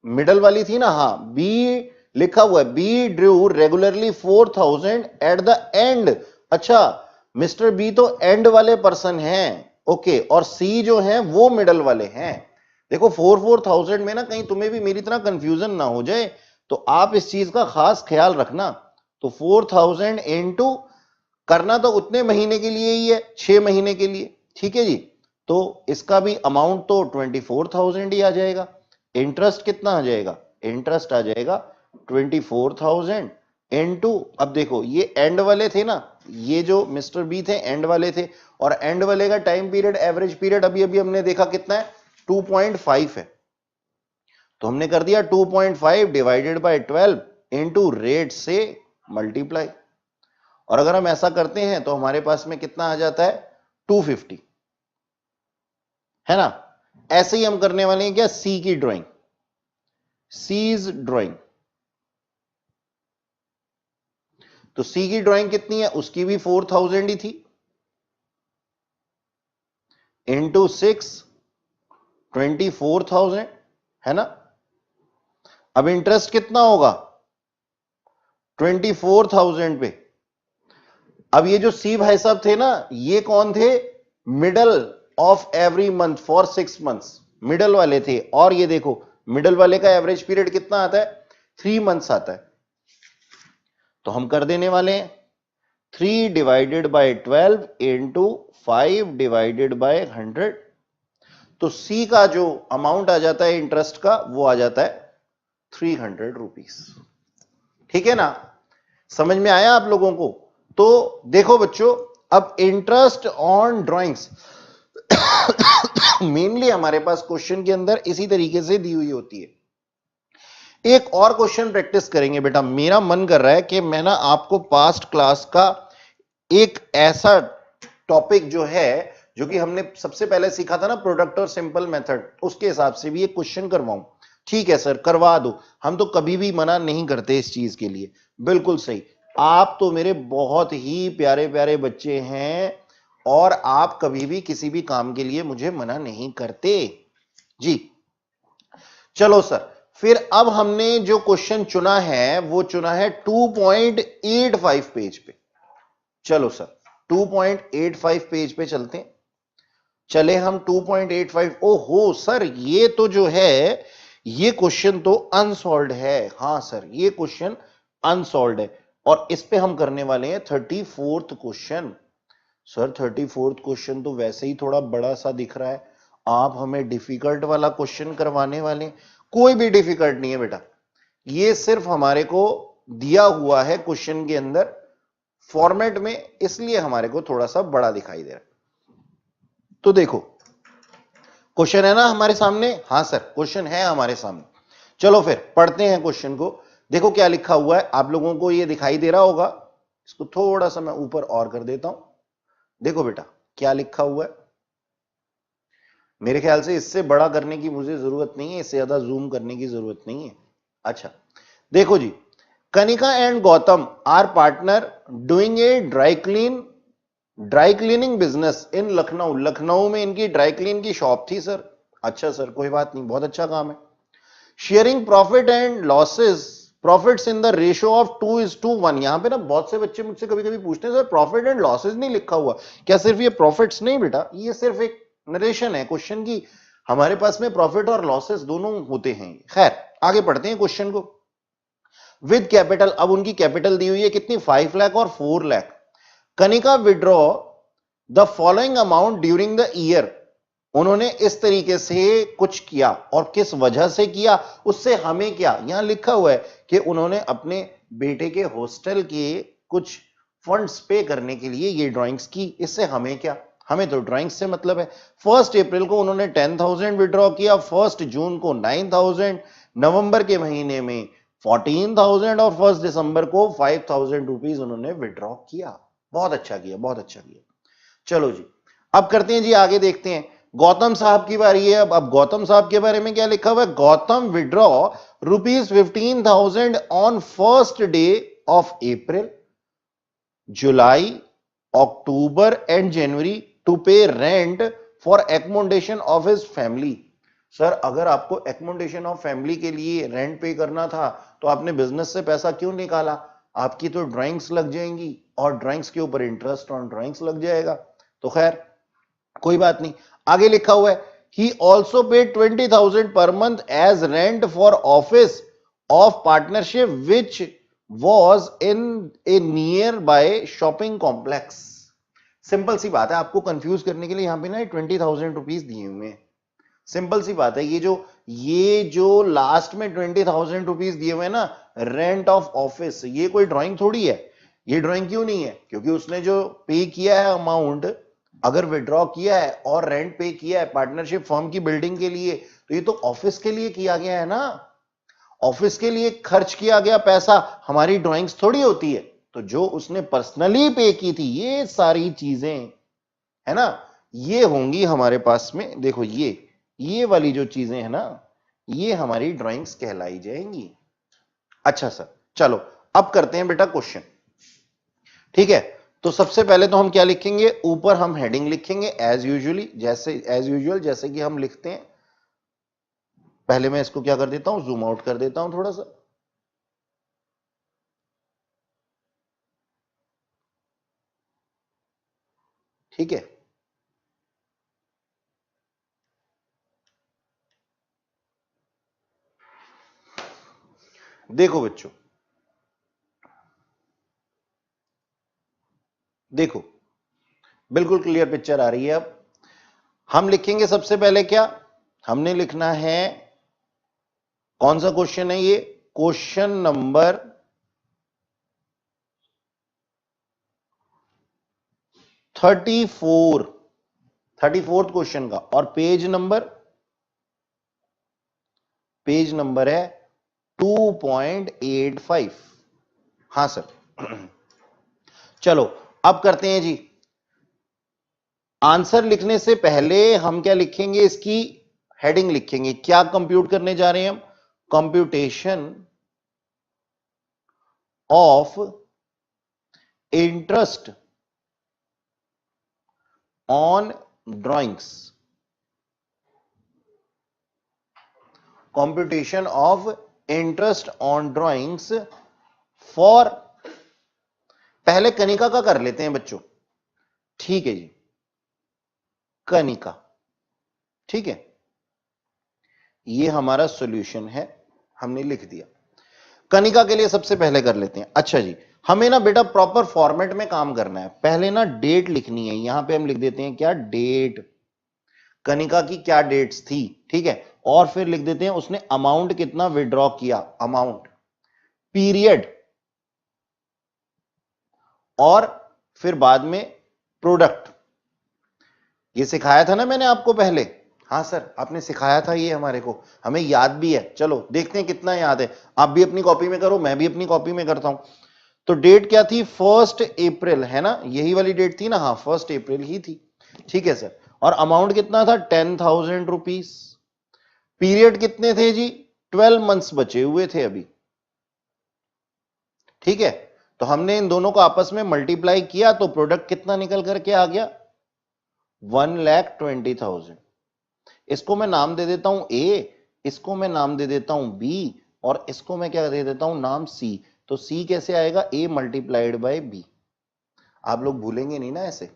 मिडल वाली थी ना, हाँ, बी लिखा हुआ है, B drew regularly 4000 at the end. अच्छा, मिस्टर बी तो एंड वाले पर्सन हैं, ओके, और सी जो है वो मिडल वाले हैं। देखो 4000 में ना कहीं तुम्हें भी मेरी तरह कंफ्यूजन ना हो जाए, तो आप इस चीज का खास ख्याल रखना। तो 4000 इनटू करना तो उतने महीने के लिए ही है, 6 महीने के लिए, ठीक है जी। तो इसका भी अमाउंट तो 24,000 ही आ जाएगा। इंटरेस्ट कितना आ जाएगा? इंटरेस्ट आ जाएगा 24,000 इनटू, अब देखो ये एंड वाले थे ना, ये जो मिस्टर बी थे एंड वाले थे, और एंड वाले का टाइम पीरियड, एवरेज पीरियड अभी अभी हमने देखा कितना है, 2.5 है। तो हमने कर दिया 2.5 डिवाइडेड बाय 12 इनटू रेट से मल्टीप्लाई, और अगर हम ऐसा करते हैं तो हमारे पास में कितना आ जाता है, 250, है ना। ऐसे ही हम करने वाले हैं क्या, सी की ड्राइंग, सीज ड्राइंग। तो सी की ड्राइंग कितनी है, उसकी भी 4000 ही थी, इंटू 6 24,000, है ना। अब इंटरेस्ट कितना होगा, 24,000 पे। अब ये जो सी भाई साहब थे ना, ये कौन थे, middle of every month for 6 months, middle वाले थे। और ये देखो मिडल वाले का एवरेज पीरियड कितना आता है, 3 मंथ्स आता है। तो हम कर देने वाले हैं 3 divided by 12 into 5 divided by 100। तो सी का जो अमाउंट आ जाता है इंटरेस्ट का, वो आ जाता है 300 रुपीस। ठीक है ना, समझ में आया आप लोगों को। तो देखो बच्चों, अब इंटरेस्ट ऑन ड्राइंग्स मेनली हमारे पास क्वेश्चन के अंदर इसी तरीके से दी हुई होती है। एक और क्वेश्चन प्रैक्टिस करेंगे बेटा, मेरा मन कर रहा है कि मैं ना आपको पास्ट क्लास का एक ऐसा टॉपिक जो है, जो कि हमने सबसे पहले सीखा था ना, प्रोडक्ट और सिंपल मेथड, उसके हिसाब से भी एक क्वेश्चन करवाऊं। ठीक है सर, करवा दो, हम तो कभी भी मना नहीं करते इस चीज के लिए। बिल्कुल सही, आप तो मेरे बहुत ही प्यारे प्यारे बच्चे हैं, और आप कभी भी किसी भी काम के लिए मुझे मना नहीं करते जी। चलो सर, फिर अब हमने जो क्वेश्चन चुना है वो चुना है 2.85 पेज पे। चलो सर 2.85 पेज पे चलते हैं। चले हम 2.85, ओहो सर ये तो जो है, ये क्वेश्चन तो अनसॉल्व्ड है। हाँ सर, ये क्वेश्चन अनसॉल्व्ड है, और इस पे हम करने वाले हैं 34th question. Sir 34th question तो वैसे ही थोड़ा बड़ा सा दिख रहा है, आप हमें डिफिकल्ट वाला क्वेश्चन करवाने वाले। कोई भी डिफिकल्ट नहीं है बेटा, ये सिर्फ हमारे को दिया हुआ है क्वेश्चन के अंदर फॉर्मेट में, इसलिए हमारे को थोड़ा सा बड़ा दिखाई दे रहा है। तो देखो क्वेश्चन है ना हमारे सामने, हाँ सर क्वेश्चन है हमारे सामने। चलो फिर पढ़ते हैं क्वेश्चन को। देखो क्या लिखा हुआ है, आप लोगों को ये दिखाई दे रहा होगा, इसको थोड़ा सा मैं ऊपर और कर देता हूं। देखो बेटा क्या लिखा हुआ है, मेरे ख्याल से इससे बड़ा करने की मुझे जरूरत नहीं है, इससे ज्यादा जूम करने की जरूरत नहीं है। अच्छा देखो जी, Kanika and Gautam are partner doing a dry cleaning business in Lucknow. Lucknow में इनकी ड्राई क्लीन की शॉप थी सर। अच्छा सर, कोई बात नहीं, बहुत अच्छा काम है। Sharing profit and losses, profits in the ratio of 2:1। यहां पे ना बहुत से बच्चे मुझसे कभी कभी पूछते हैं सर प्रॉफिट एंड लॉसेस नहीं लिखा हुआ, क्या सिर्फ ये प्रॉफिट्स? नहीं बेटा, ये सिर्फ एक नरेशन है क्वेश्चन की, हमारे पास में प्रॉफिट और लॉसेस दोनों होते हैं। खैर आगे पढ़ते हैं क्वेश्चन को। विद कैपिटल, अब उनकी कैपिटल दी हुई है कितनी, 5 लाख और 4 lakh. Kanika withdraw the following amount during the year. उन्होंने इस तरीके से कुछ किया, और किस वजह से किया, उससे हमें क्या। यहां लिखा हुआ है कि उन्होंने अपने बेटे के हॉस्टल के कुछ फंड्स पे करने के लिए ये ड्राइंग्स की, इससे हमें क्या, हमें तो ड्राइंग्स से मतलब है। 1 अप्रैल को उन्होंने 10,000 विड्रॉ किया, 1 जून को 9,000, नवंबर के महीने में 14,000, और 1 दिसंबर को 5,000 रुपीज उन्होंने विड्रॉ किया। बहुत अच्छा किया, बहुत अच्छा किया। चलो जी, अब करते हैं जी आगे, देखते हैं गौतम साहब की बारी है। अब गौतम साहब के बारे में क्या लिखा हुआ है, Gautam withdraw ₹15,000 on 1st day of April, July October and January to pay rent for accommodation of his family. Sir अगर आपको accommodation of family के लिए रेंट पे करना था तो आपने बिजनेस से पैसा क्यों निकाला? आपकी तो ड्राइंग्स लग जाएंगी और ड्राइंग्स के ऊपर इंटरेस्ट ऑन ड्राइंग्स लग जाएगा। तो खैर कोई बात नहीं। आगे लिखा हुआ है he also paid 20,000 per month as rent for office of partnership which was in a nearby shopping complex. Simple सी बात है, आपको कंफ्यूज करने के लिए यहां पे ना 20,000 रुपीज दिए हुए हैं। सिंपल सी बात है, ये जो लास्ट में 20,000 रुपीज दिए हुए हैं ना, रेंट ऑफ ऑफिस, ये कोई ड्राइंग थोड़ी है। ये ड्राइंग क्यों नहीं है? क्योंकि उसने जो पे किया है अमाउंट, अगर विड्रॉ किया है और रेंट पे किया है पार्टनरशिप फर्म की बिल्डिंग के लिए, तो ये तो ऑफिस के लिए किया गया है ना। ऑफिस के लिए खर्च किया गया पैसा हमारी ड्राइंग्स थोड़ी होती है। तो जो उसने पर्सनली पे की थी, ये सारी चीजें है ना, ये होंगी हमारे पास में। देखो ये वाली जो चीजें है ना, ये हमारी ड्राइंग्स कहलाई जाएंगी। अच्छा सर, चलो अब करते हैं बेटा क्वेश्चन। ठीक है, तो सबसे पहले तो हम क्या लिखेंगे? ऊपर हम हेडिंग लिखेंगे एज यूजुअल जैसे कि हम लिखते हैं। पहले मैं इसको क्या कर देता हूं, जूम आउट कर देता हूं थोड़ा सा। ठीक है, देखो बच्चों, देखो बिल्कुल क्लियर पिक्चर आ रही है। अब हम लिखेंगे सबसे पहले क्या, हमने लिखना है, कौन सा क्वेश्चन है ये? क्वेश्चन नंबर 34th क्वेश्चन का, और पेज नंबर है 2.85। हां सर। चलो अब करते हैं जी। आंसर लिखने से पहले हम क्या लिखेंगे? इसकी हेडिंग लिखेंगे। क्या कंप्यूट करने जा रहे हैं हम? Computation of interest on drawings. Computation of interest on drawings for, पहले कनिका का कर लेते हैं बच्चों। ठीक है जी, कनिका। ठीक है, ये हमारा सॉल्यूशन है, हमने लिख दिया। कनिका के लिए सबसे पहले कर लेते हैं। अच्छा जी, हमें ना बेटा प्रॉपर फॉर्मेट में काम करना है। पहले ना डेट लिखनी है, यहां पे हम लिख देते हैं क्या? डेट। कनिका की क्या डेट्स थी, ठीक है, और फिर लिख देते हैं उसने अमाउंट कितना विड्रॉ किया, अमाउंट, पीरियड, और फिर बाद में प्रोडक्ट। ये सिखाया था ना मैंने आपको पहले। हाँ सर, आपने सिखाया था ये हमारे को, हमें याद भी है। चलो देखते हैं कितना याद है। आप भी अपनी कॉपी में करो, मैं भी अपनी कॉपी में करता हूं। तो डेट क्या थी? 1 अप्रैल, है ना, यही वाली डेट थी ना? हाँ, 1 अप्रैल ही थी। ठीक है सर, और अमाउंट कितना था? 10,000 रुपीज। पीरियड कितने थे जी? 12 मंथ्स बचे हुए थे अभी। ठीक है, तो हमने इन दोनों को आपस में मल्टीप्लाई किया तो प्रोडक्ट कितना निकल करके आ गया? 1,20,000। इसको मैं नाम दे देता हूं ए, इसको मैं नाम दे देता हूं बी, और इसको मैं क्या दे देता हूं? नाम सी। तो सी कैसे आएगा? ए मल्टीप्लाइड बाय बी। आप लोग भूलेंगे नहीं ना ऐसे?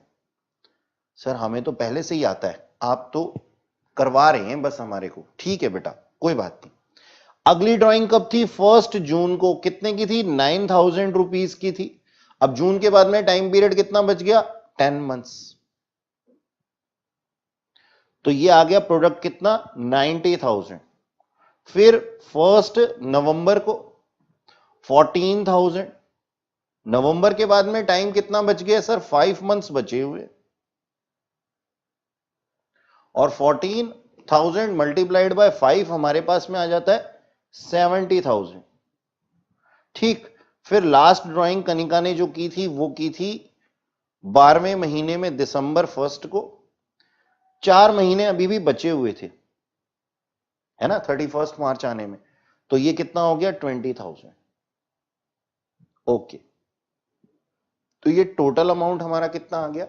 सर हमें तो पहले से ही आता है, आप तो करवा रहे हैं बस हमारे को। ठीक है बेटा, कोई बात नहीं। अगली ड्राइंग कब थी? 1 जून को। कितने की थी? 9,000 रुपीज की थी। अब जून के बाद में टाइम पीरियड कितना बच गया? 10 मंथ्स। तो ये आ गया प्रोडक्ट कितना? 90,000। फिर 1 नवंबर को 14,000। नवंबर के बाद में टाइम कितना बच गया सर? 5 मंथ्स बचे हुए, और 14,000 मल्टीप्लाइड बाय 5 हमारे पास में आ जाता है 70,000। ठीक, फिर लास्ट ड्राइंग कनिका ने जो की थी वो की थी 12वें महीने में, दिसंबर 1 को। 4 महीने अभी भी बचे हुए थे, है ना, 31 मार्च आने में। तो ये कितना हो गया? 20,000। ओके, तो ये टोटल अमाउंट हमारा कितना आ गया,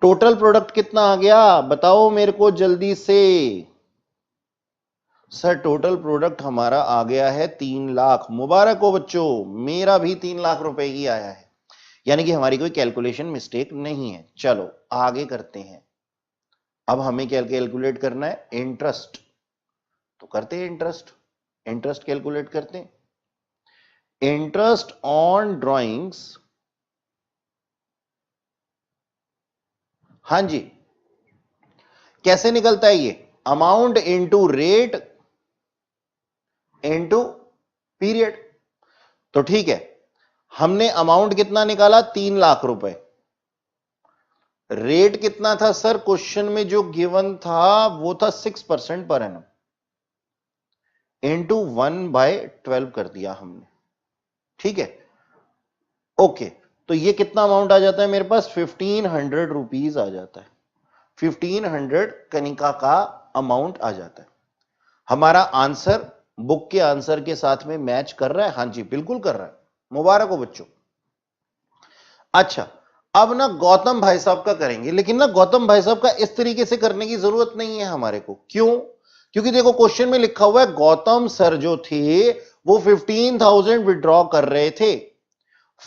टोटल प्रोडक्ट कितना आ गया बताओ मेरे को जल्दी से। सर टोटल प्रोडक्ट हमारा आ गया है 3 लाख। मुबारक हो बच्चों, मेरा भी 3 लाख रुपए ही आया है, यानी कि हमारी कोई कैलकुलेशन मिस्टेक नहीं है। चलो आगे करते हैं। अब हमें क्या कैलकुलेट करना है, इंटरेस्ट। तो करते हैं इंटरेस्ट, इंटरेस्ट कैलकुलेट करते हैं। इंटरेस्ट ऑन ड्राइंग्स, हां जी, कैसे निकलता है ये, amount into rate into period. तो ठीक है, हमने अमाउंट कितना निकाला 3 लाख रुपए। रेट कितना था सर, क्वेश्चन में जो गिवन था वो था 6% पर एनम, इंटू 1/12 कर दिया हमने। ठीक है, ओके। तो ये कितना अमाउंट आ जाता है मेरे पास, 1500 रुपीज आ जाता है। 1500 कनिका का अमाउंट आ जाता है। हमारा आंसर बुक के आंसर के साथ में मैच कर रहा है, हां जी बिल्कुल कर रहा है, मुबारक हो बच्चों। अच्छा, अब ना गौतम भाई साहब का करेंगे, लेकिन ना गौतम भाई साहब का इस तरीके से करने की जरूरत नहीं है हमारे को। क्यों, क्योंकि देखो क्वेश्चन में लिखा हुआ है गौतम सर जो थे वो 15,000 विड्रॉ कर रहे थे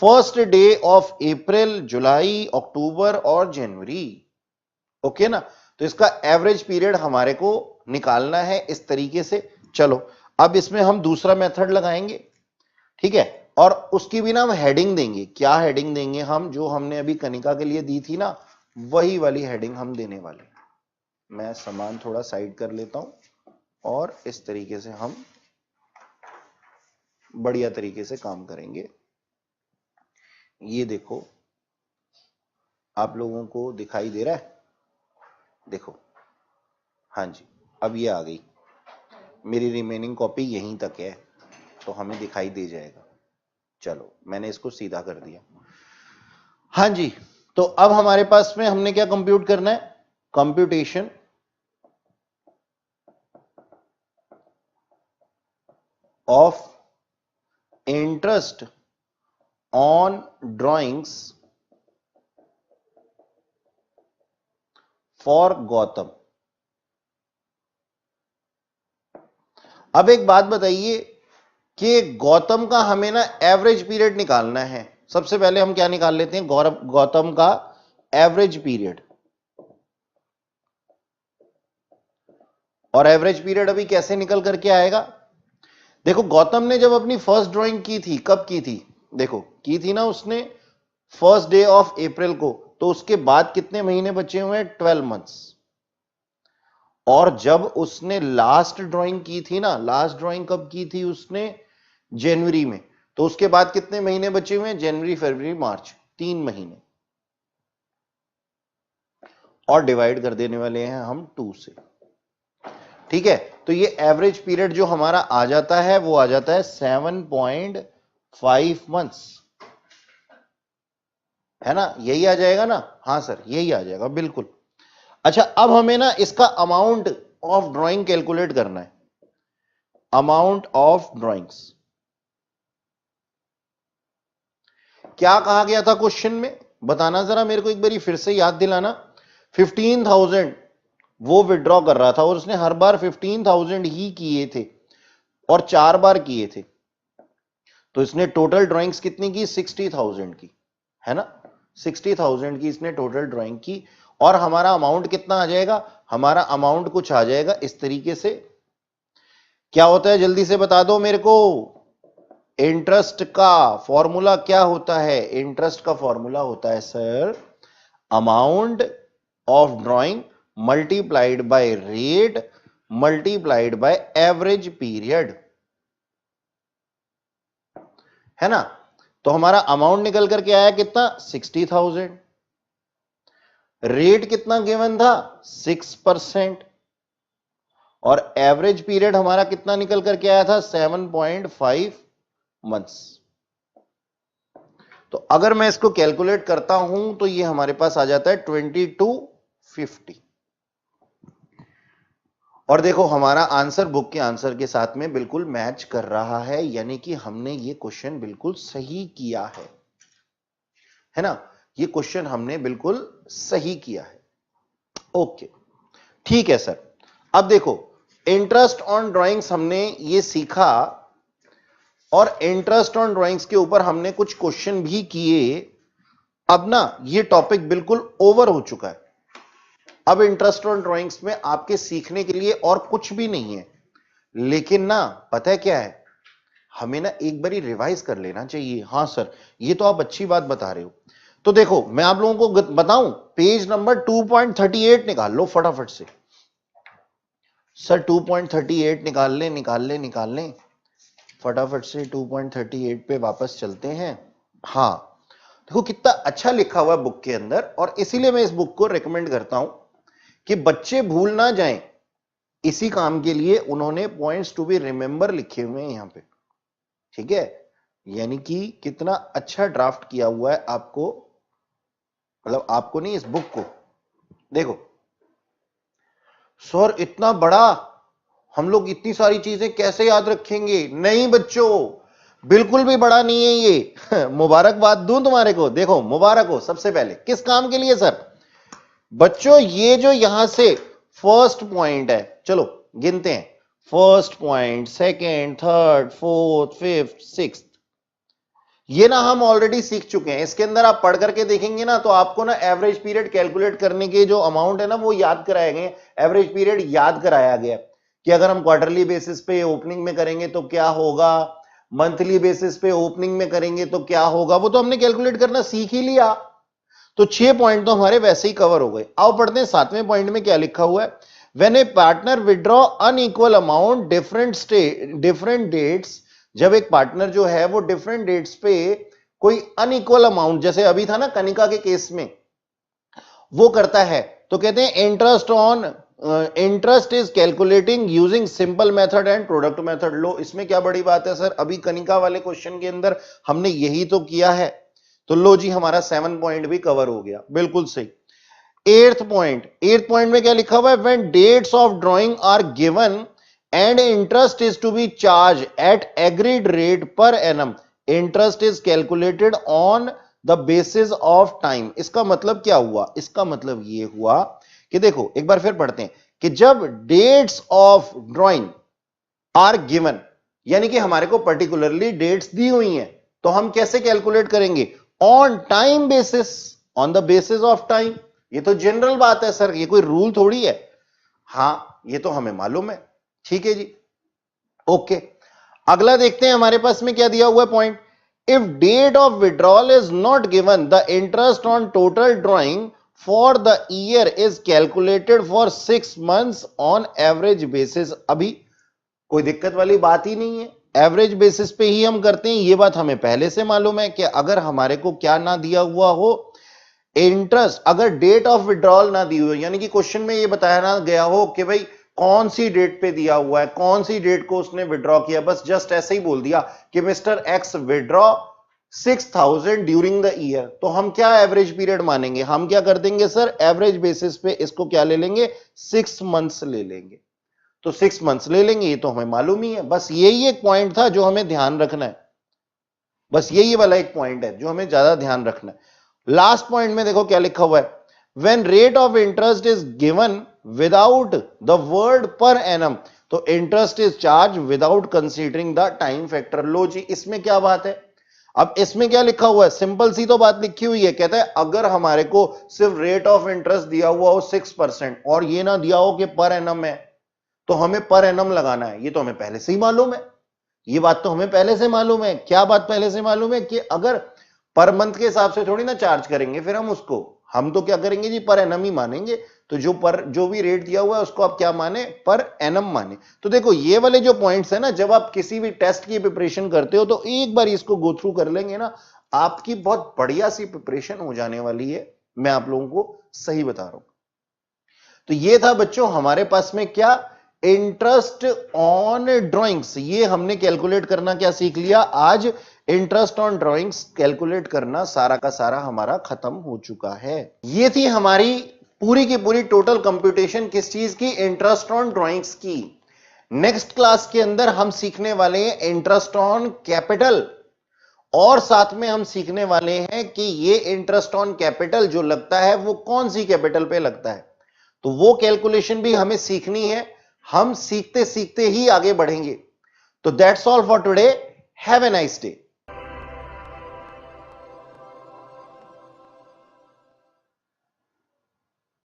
फर्स्ट डे ऑफ अप्रैल, जुलाई, अक्टूबर और जनवरी। ओके ना, तो इसका एवरेज पीरियड हमारे को निकालना है इस तरीके से। चलो अब इसमें हम दूसरा मेथड लगाएंगे, ठीक है, और उसकी भी ना हम हेडिंग देंगे। क्या हेडिंग देंगे हम, जो हमने अभी कनिका के लिए दी थी ना, वही वाली हेडिंग हम देने वाले। मैं सामान थोड़ा साइड कर लेता हूं और इस तरीके से हम बढ़िया तरीके से काम करेंगे। ये देखो, आप लोगों को दिखाई दे रहा है, देखो, हाँ जी, अब ये आ गई। मेरी रिमेनिंग कॉपी यहीं तक है, तो हमें दिखाई दे जाएगा। चलो मैंने इसको सीधा कर दिया। हाँ जी, तो अब हमारे पास में हमने क्या कंप्यूट करना है, computation of interest on drawings for Gautam. अब एक बात बताइए कि गौतम का हमें ना एवरेज पीरियड निकालना है। सबसे पहले हम क्या निकाल लेते हैं, गौतम का एवरेज पीरियड। और एवरेज पीरियड अभी कैसे निकल करके आएगा, देखो गौतम ने जब अपनी फर्स्ट ड्राइंग की थी, कब की थी, देखो की थी ना उसने फर्स्ट डे ऑफ अप्रैल को, तो उसके बाद कितने महीने बचे हुए हैं, 12 मंथ्स। और जब उसने लास्ट ड्राइंग की थी ना, लास्ट ड्राइंग कब की थी उसने, जनवरी में, तो उसके बाद कितने महीने बचे हुए हैं, जनवरी, फरवरी, मार्च, 3 महीने। और डिवाइड कर देने वाले हैं हम 2 से। ठीक है, तो ये एवरेज पीरियड जो हमारा आ जाता है वो आ जाता है 7.5 मंथ्स, है ना, यही आ जाएगा ना, हाँ सर यही आ जाएगा बिल्कुल। अच्छा, अब हमें ना इसका अमाउंट ऑफ ड्राइंग कैलकुलेट करना है, अमाउंट ऑफ ड्राइंग्स। क्या कहा गया था क्वेश्चन में, बताना जरा मेरे को एक बारी फिर से याद दिलाना। 15,000 वो विड्रॉ कर रहा था और उसने हर बार 15,000 ही किए थे और 4 बार किए थे, तो इसने टोटल ड्राइंग्स कितनी की, 60,000 की, है ना, 60,000 की इसने टोटल ड्राइंग की। और हमारा अमाउंट कितना आ जाएगा, हमारा अमाउंट कुछ आ जाएगा इस तरीके से। क्या होता है जल्दी से बता दो मेरे को, इंटरेस्ट का फॉर्मूला क्या होता है, इंटरेस्ट का फॉर्मूला होता है sir, amount of drawing multiplied by rate multiplied by average period, है ना। तो हमारा अमाउंट निकल करके आया कितना, 60,000। रेट कितना गिवन था, 6%। और एवरेज पीरियड हमारा कितना निकल करके आया था, 7.5 मंथ्स। तो अगर मैं इसको कैलकुलेट करता हूं तो ये हमारे पास आ जाता है 2250। और देखो हमारा आंसर बुक के आंसर के साथ में बिल्कुल मैच कर रहा है, यानी कि हमने ये क्वेश्चन बिल्कुल सही किया है। है ना। ये क्वेश्चन हमने बिल्कुल सही किया है। ओके, ठीक है सर। अब देखो, इंटरेस्ट ऑन ड्राइंग्स हमने ये सीखा, और इंटरेस्ट ऑन ड्राइंग्स के ऊपर हमने कुछ क्वेश्चन भी किए। अब ना ये टॉपिक बिल्कुल ओवर हो चुका है। अब इंटरेस्ट ऑन ड्राइंग्स में आपके सीखने के लिए और कुछ भी नहीं है, लेकिन ना पता है क्या है, हमें ना एक बारी रिवाइज कर लेना चाहिए। हाँ सर, ये तो आप अच्छी बात बता रहे हो। तो देखो, मैं आप लोगों को बताऊं, पेज नंबर 2.38 निकाल लो फटाफट से। सर 2.38 निकाल लें फटाफट से। 2.38 पे वापस चलते हैं। हाँ, देखो कितना अच्छा लिखा हुआ है बुक के अंदर, और इसीलिए मैं इस बुक को रेकमेंड करता हूं कि बच्चे भूल ना जाएं। इसी काम के लिए उन्होंने पॉइंट्स टू बी रिमेंबर लिखे हुए हैं यहां पे, ठीक है। यानी कि कितना अच्छा ड्राफ्ट किया हुआ है आपको, मतलब आपको नहीं, इस बुक को। देखो सर, इतना बड़ा हम लोग इतनी सारी चीजें कैसे याद रखेंगे? नहीं बच्चों, बिल्कुल भी बड़ा नहीं है ये। मुबारकबाद दूं तुम्हारे को, देखो मुबारक हो सबसे पहले। किस काम के लिए सर? बच्चों ये जो यहां से फर्स्ट पॉइंट है, चलो गिनते हैं। First point, second, third, fourth, fifth, sixth, ये ना हम ऑलरेडी सीख चुके हैं। इसके अंदर आप पढ़ करके देखेंगे ना, तो आपको ना एवरेज पीरियड कैलकुलेट करने के जो अमाउंट है ना, वो याद कराए गए। एवरेज पीरियड याद कराया गया कि अगर हम क्वार्टरली बेसिस पे ओपनिंग में करेंगे तो क्या होगा, मंथली बेसिस पे ओपनिंग में करेंगे तो क्या होगा, वो तो हमने कैलकुलेट करना सीख ही लिया। तो 6 पॉइंट तो हमारे वैसे ही कवर हो गए। आओ पढ़ते हैं 7वें पॉइंट में क्या लिखा हुआ है। When a partner withdraw unequal amount different dates, जब एक पार्टनर जो है वो डिफरेंट डेट्स पे कोई अनइक्वल अमाउंट, जैसे अभी था ना कनिका के केस में, वो करता है, तो कहते हैं interest is calculating using simple method and product method. लो, इसमें क्या बड़ी बात है सर, अभी कनिका वाले क्वेश्चन के अंदर हमने यही तो किया है। तो लो जी, हमारा 7 पॉइंट भी कवर हो गया, बिल्कुल सही। 8th पॉइंट में क्या लिखा हुआ है? When dates of drawing are given and interest is to be charged at agreed rate per annum, interest is calculated on the basis of time। इसका मतलब क्या हुआ? इसका मतलब ये हुआ कि देखो एक बार फिर पढ़ते हैं कि जब dates of drawing are given, यानी कि हमारे को पर्टिकुलरली डेट्स दी हुई हैं, तो हम कैसे कैलकुलेट करेंगे? On time basis, on the basis of time. ये तो जनरल बात है सर, ये कोई रूल थोड़ी है। हाँ, ये तो हमें मालूम है, ठीक है जी। ओके, अगला देखते हैं हमारे पास में क्या दिया हुआ है point. If date of withdrawal is not given, the interest on total drawing for the year is calculated for 6 months on average basis. अभी कोई दिक्कत वाली बात ही नहीं है, एवरेज बेसिस पे ही हम करते हैं। ये बात हमें पहले से मालूम है कि अगर हमारे को क्या ना दिया हुआ हो, इंटरेस्ट, अगर डेट ऑफ विड्रॉल ना दी हुई, यानी कि क्वेश्चन में ये बताया ना गया हो कि भाई कौन सी डेट पे दिया हुआ है, कौन सी डेट को उसने विड्रॉ किया, बस जस्ट ऐसे ही बोल दिया कि mister x withdraw 6000 during the year, तो हम क्या एवरेज पीरियड मानेंगे? हम क्या कर देंगे सर, एवरेज बेसिस पे इसको क्या ले लेंगे? 6 months ले लेंगे। तो 6 months ले लेंगे, ये तो हमें मालूम ही है। बस यही एक पॉइंट था जो हमें ध्यान रखना है, बस यही वाला एक पॉइंट है जो हमें ज्यादा ध्यान रखना है। लास्ट पॉइंट में देखो क्या लिखा हुआ है। When rate of interest is given without the word per annum, तो interest is charged without considering the time factor। लो जी, इसमें क्या बात है? अब इसमें क्या लिखा हुआ है? सिंपल सी तो बात लिखी हुई है। कहता है अगर हमारे को सिर्फ रेट ऑफ इंटरेस्ट दिया हुआ हो 6% और ये ना दिया हो कि पर एनम है, तो हमें पर एनम लगाना है। ये तो हमें पहले से ही मालूम है, ये बात तो हमें पहले से मालूम है। क्या बात पहले से मालूम है? कि अगर पर मंथ के हिसाब से थोड़ी ना चार्ज करेंगे फिर हम उसको, हम तो क्या करेंगे जी, पर एनम ही मानेंगे। तो जो भी रेट दिया हुआ है उसको आप क्या माने? पर एनम माने। तो देखो ये वाले जो पॉइंट्स है ना, जब आप किसी भी टेस्ट की प्रिपरेशन करते हो तो एक बार इसको गो थ्रू कर लेंगे ना, आपकी बहुत बढ़िया सी प्रिपरेशन हो जाने वाली है। मैं आप लोगों को सही बता रहा हूं। तो ये था बच्चों हमारे पास में क्या, इंटरेस्ट ऑन ड्राइंग्स। ये हमने कैलकुलेट करना क्या सीख लिया आज? इंटरेस्ट ऑन ड्राइंग्स कैलकुलेट करना सारा का सारा हमारा खत्म हो चुका है। ये थी हमारी पूरी की पूरी टोटल कंप्यूटेशन किस चीज की? इंटरेस्ट ऑन ड्राइंग्स की। नेक्स्ट क्लास के अंदर हम सीखने वाले हैं इंटरेस्ट ऑन कैपिटल, और साथ में हम सीखने वाले हैं कि ये इंटरेस्ट ऑन कैपिटल जो लगता है वो कौन सी कैपिटल पे लगता है, तो वो कैलकुलेशन भी हमें सीखनी है। हम सीखते सीखते ही आगे बढ़ेंगे। तो that's all for today. Have a nice day.